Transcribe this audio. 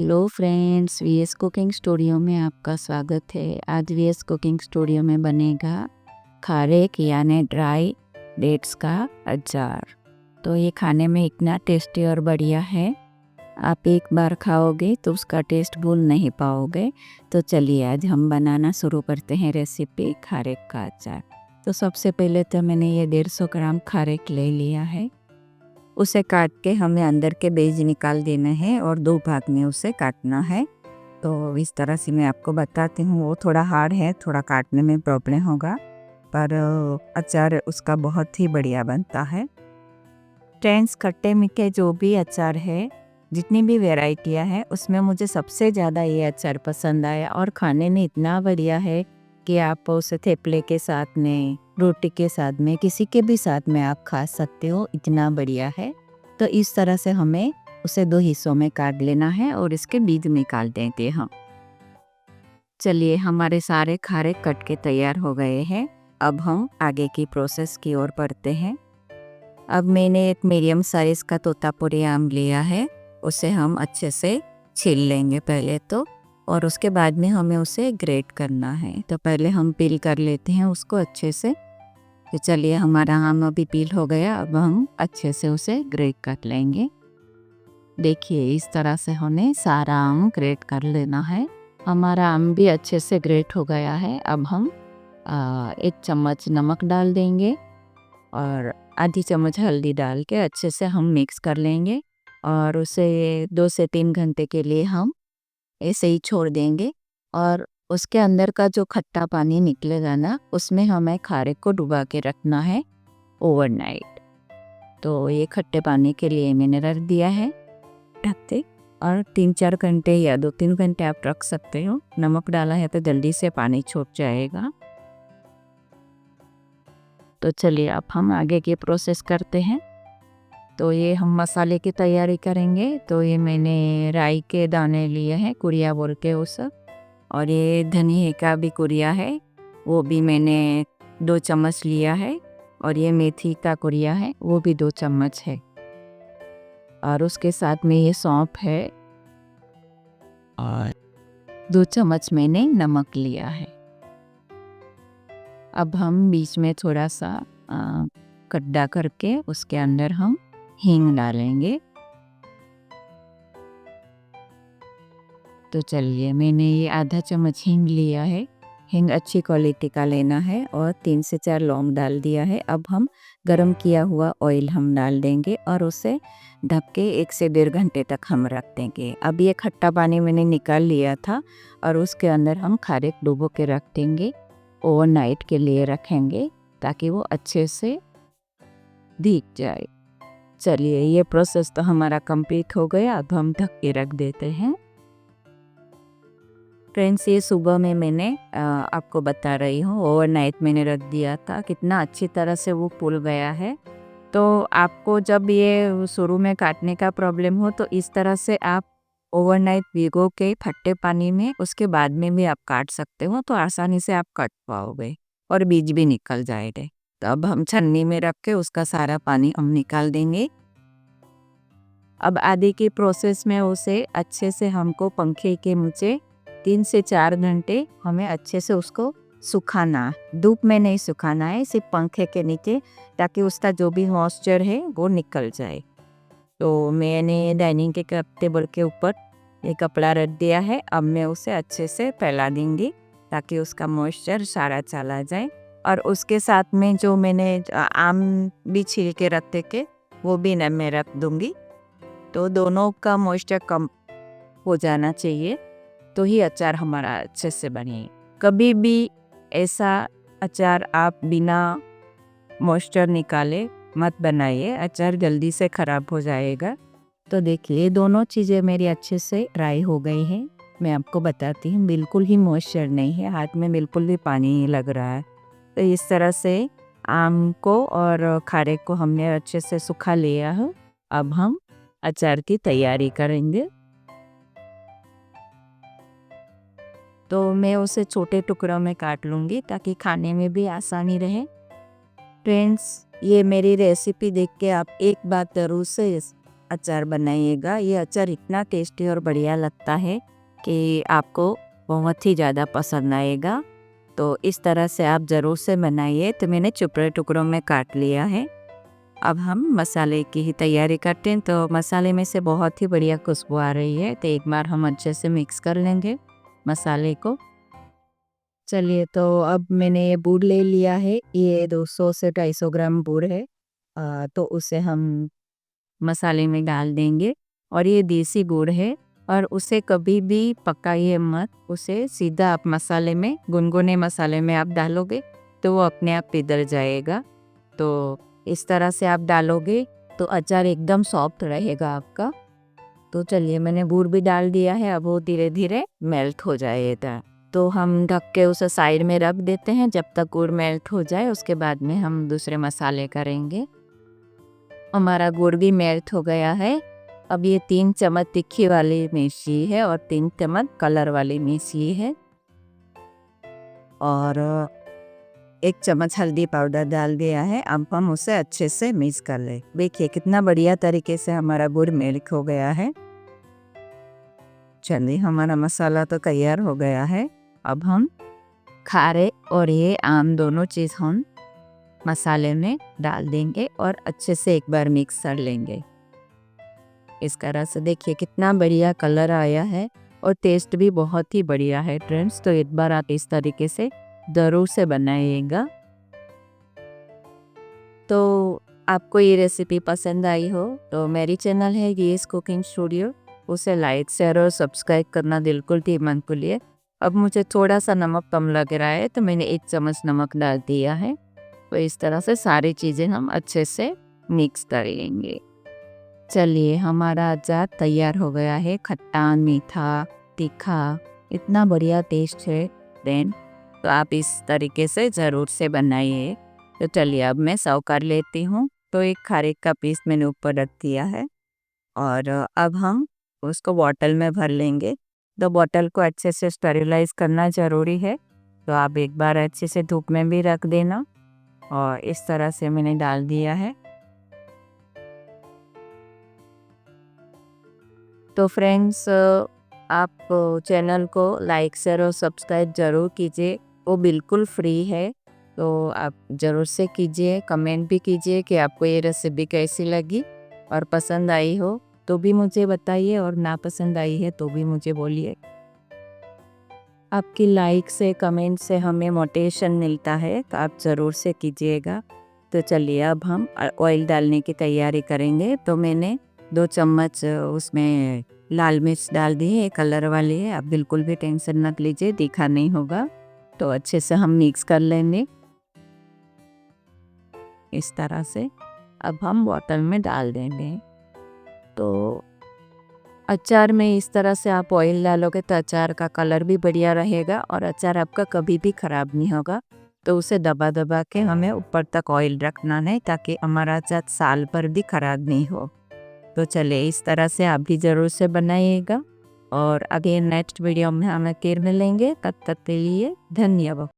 Hello friends, VS cooking studio में आपका स्वागत है। आज वीएस कुकिंग स्टूडियो में बनेगा खारेक यानी ड्राई डेट्स का अचार। तो ये खाने में इतना टेस्टी और बढ़िया है, आप एक बार खाओगे तो उसका टेस्ट भूल नहीं पाओगे। तो चलिए आज हम बनाना शुरू करते हैं रेसिपी खारेक का अचार। तो सबसे पहले तो मैंने ये 150 ग्राम खारेक ले लिया है। उसे काट के हमें अंदर के बीज निकाल देना है और 2 भाग में उसे काटना है। तो इस तरह से मैं आपको बताती हूँ। वो थोड़ा हार्ड है, थोड़ा काटने में प्रॉब्लम होगा, पर अचार उसका बहुत ही बढ़िया बनता है। फ्रेंड्स, खट्टे मीठे जो भी अचार है, जितनी भी वैरायटियाँ हैं, उसमें मुझे सबसे ज़्यादा ये अचार पसंद आया और खाने में इतना बढ़िया है कि आप उसे थेपले के साथ में, रोटी के साथ में, किसी के भी साथ में आप खा सकते हो, इतना बढ़िया है। तो इस तरह से हमें उसे 2 हिस्सों में काट लेना है और इसके बीज निकाल देंगे हम। चलिए, हमारे सारे खारे कट के तैयार हो गए हैं। अब हम आगे की प्रोसेस की ओर बढ़ते हैं। अब मैंने एक मीडियम साइज़ का तोतापुरी आम लिया है। उसे हम अच्छे से छील लेंगे पहले तो, और उसके बाद में हमें उसे ग्रेट करना है। तो पहले हम पील कर लेते हैं उसको अच्छे से। तो चलिए, हमारा आम अभी पील हो गया। अब हम अच्छे से उसे ग्रेट कर लेंगे। देखिए, इस तरह से हमें सारा आम ग्रेट कर लेना है। हमारा आम भी अच्छे से ग्रेट हो गया है। अब हम 1 चम्मच नमक डाल देंगे और आधी चम्मच हल्दी डाल के अच्छे से हम मिक्स कर लेंगे और उसे 2 से 3 घंटे के लिए हम ऐसे ही छोड़ देंगे। और उसके अंदर का जो खट्टा पानी निकलेगा ना, उसमें हमें खारे को डुबा के रखना है ओवरनाइट। तो ये खट्टे पानी के लिए मैंने रख दिया है ढकते, और 3-4 घंटे या 2-3 घंटे आप रख सकते हो। नमक डाला है तो जल्दी से पानी छूट जाएगा। तो चलिए, अब हम आगे की प्रोसेस करते हैं। तो ये हम मसाले की तैयारी करेंगे। तो ये मैंने राई के दाने लिए हैं, कुरिया बोल के उस, और ये धनिया का भी कुरिया है, वो भी मैंने 2 चम्मच लिया है। और ये मेथी का कुरिया है, वो भी 2 चम्मच है। और उसके साथ में ये सौंफ है और 2 चम्मच मैंने नमक लिया है। अब हम बीच में थोड़ा सा गड्ढा करके उसके अंदर हम हींग डालेंगे। तो चलिए, मैंने ये आधा चम्मच हींग लिया है। हींग अच्छी क्वालिटी का लेना है और 3 से 4 लौंग डाल दिया है। अब हम गरम किया हुआ ऑयल हम डाल देंगे और उसे ढक के 1 से 1.5 घंटे तक हम रख देंगे। अब ये खट्टा पानी मैंने निकाल लिया था और उसके अंदर हम खारेक डुबो के रख देंगे। ओवरनाइट के लिए रखेंगे ताकि वो अच्छे से भीग जाए। चलिए, ये प्रोसेस तो हमारा कंप्लीट हो गया। अब हम ढक के रख देते हैं। फ्रेंड्स, ये सुबह में मैंने आपको बता रही हूँ, ओवरनाइट मैंने रख दिया था। कितना अच्छी तरह से वो फूल गया है। तो आपको जब ये शुरू में काटने का प्रॉब्लम हो तो इस तरह से आप ओवरनाइट भिगो के खट्टे पानी में, उसके बाद में भी आप काट सकते हो, तो आसानी से आप काट पाओगे और बीज भी निकल जाएंगे। तो अब हम छन्नी में रख के उसका सारा पानी हम निकाल देंगे। अब आगे की प्रोसेस में उसे अच्छे से हमको पंखे के नीचे 3 से 4 घंटे हमें अच्छे से उसको सुखाना, धूप में नहीं सुखाना है, सिर्फ पंखे के नीचे, ताकि उसका जो भी मॉइस्चर है वो निकल जाए। तो मैंने डाइनिंग के टेबल के ऊपर ये कपड़ा रख दिया है। अब मैं उसे अच्छे से फैला दूंगी ताकि उसका मॉइस्चर सारा चला जाए। और उसके साथ में जो मैंने आम भी छील के रखते के, वो भी न मैं रख दूंगी। तो दोनों का मॉइस्चर कम हो जाना चाहिए, तो ही अचार हमारा अच्छे से बने। कभी भी ऐसा अचार आप बिना मॉइस्चर निकाले मत बनाइए, अचार जल्दी से ख़राब हो जाएगा। तो देखिए, दोनों चीज़ें मेरी अच्छे से ड्राई हो गई हैं। मैं आपको बताती हूँ, बिल्कुल ही मॉइस्चर नहीं है, हाथ में बिल्कुल भी पानी नहीं लग रहा है। तो इस तरह से आम को और खारे को हमने अच्छे से सुखा लिया है। अब हम अचार की तैयारी करेंगे। तो मैं उसे छोटे टुकड़ों में काट लूँगी ताकि खाने में भी आसानी रहे। फ्रेंड्स, ये मेरी रेसिपी देख के आप एक बात ज़रूर से अचार बनाइएगा। ये अचार इतना टेस्टी और बढ़िया लगता है कि आपको बहुत ही ज़्यादा पसंद आएगा। तो इस तरह से आप ज़रूर से बनाइए। तो मैंने छोटे टुकड़ों में काट लिया है। अब हम मसाले की ही तैयारी करते हैं। तो मसाले में से बहुत ही बढ़िया खुशबू आ रही है। तो एक बार हम अच्छे से मिक्स कर लेंगे मसाले को। चलिए, तो अब मैंने ये गुड़ ले लिया है। ये 200 से 250 ग्राम गुड़ है। तो उसे हम मसाले में डाल देंगे। और ये देसी गुड़ है और उसे कभी भी पकाइए मत। उसे सीधा आप मसाले में, गुनगुने मसाले में आप डालोगे तो वो अपने आप पिघल जाएगा। तो इस तरह से आप डालोगे तो अचार एकदम सॉफ्ट रहेगा आपका। तो चलिए, मैंने गुड़ भी डाल दिया है। अब वो धीरे धीरे मेल्ट हो जाएगा। तो हम ढक के उसे साइड में रख देते हैं जब तक गुड़ मेल्ट हो जाए। उसके बाद में हम दूसरे मसाले करेंगे। हमारा गुड़ भी मेल्ट हो गया है। अब ये 3 चम्मच तीखी वाली मिर्ची है और 3 चम्मच कलर वाली मिर्ची है और 1 चम्मच हल्दी पाउडर डाल दिया है। अब हम उसे अच्छे से मिक्स कर ले। देखिए कितना बढ़िया तरीके से हमारा गुड़ मेल्ट हो गया है। चलिए, हमारा मसाला तो तैयार हो गया है। अब हम खारे और ये आम दोनों चीज़ हम मसाले में डाल देंगे और अच्छे से एक बार मिक्स कर लेंगे। इस तरह से देखिए कितना बढ़िया कलर आया है और टेस्ट भी बहुत ही बढ़िया है फ्रेंड्स। तो एक बार आप इस तरीके से ज़रूर से बनाइएगा। तो आपको ये रेसिपी पसंद आई हो तो मेरी चैनल है वीएस कुकिंग स्टूडियो, उसे लाइक शेयर और सब्सक्राइब करना बिल्कुल भी मत भूलिए। अब मुझे थोड़ा सा नमक कम लग रहा है तो मैंने 1 चम्मच नमक डाल दिया है। तो इस तरह से सारी चीज़ें हम अच्छे से मिक्स कर लेंगे। चलिए, हमारा अचार तैयार हो गया है। खट्टा, मीठा, तीखा, इतना बढ़िया टेस्ट है देन। तो आप इस तरीके से ज़रूर से बनाइए। तो चलिए, अब मैं सर्व कर लेती हूँ। तो एक खारे का पीस मैंने ऊपर रख दिया है और अब हम उसको बॉटल में भर लेंगे। तो बॉटल को अच्छे से स्टेरिलाइज करना ज़रूरी है। तो आप एक बार अच्छे से धूप में भी रख देना। और इस तरह से मैंने डाल दिया है। तो फ्रेंड्स, आप चैनल को लाइक शेयर और सब्सक्राइब ज़रूर कीजिए। वो बिल्कुल फ्री है। तो आप ज़रूर से कीजिए। कमेंट भी कीजिए कि आपको ये रेसिपी कैसी लगी और पसंद आई हो तो भी मुझे बताइए और ना पसंद आई है तो भी मुझे बोलिए। आपकी लाइक से, कमेंट से हमें मोटिवेशन मिलता है। तो आप ज़रूर से कीजिएगा। तो चलिए, अब हम ऑयल डालने की तैयारी करेंगे। तो मैंने 2 चम्मच उसमें लाल मिर्च डाल दी है, कलर वाली है। आप बिल्कुल भी टेंशन मत लीजिए, तीखा नहीं होगा। तो अच्छे से हम मिक्स कर लेंगे इस तरह से। अब हम बॉटल में डाल देंगे। तो अचार में इस तरह से आप ऑयल डालोगे तो अचार का कलर भी बढ़िया रहेगा और अचार आपका कभी भी ख़राब नहीं होगा। तो उसे दबा दबा के हमें ऊपर तक ऑयल रखना नहीं ताकि हमारा अचार साल भर भी ख़राब नहीं हो। तो चलिए, इस तरह से आप भी ज़रूर से बनाइएगा। और अगेन नेक्स्ट वीडियो में हम फिर मिलेंगे। तब तक के लिए धन्यवाद।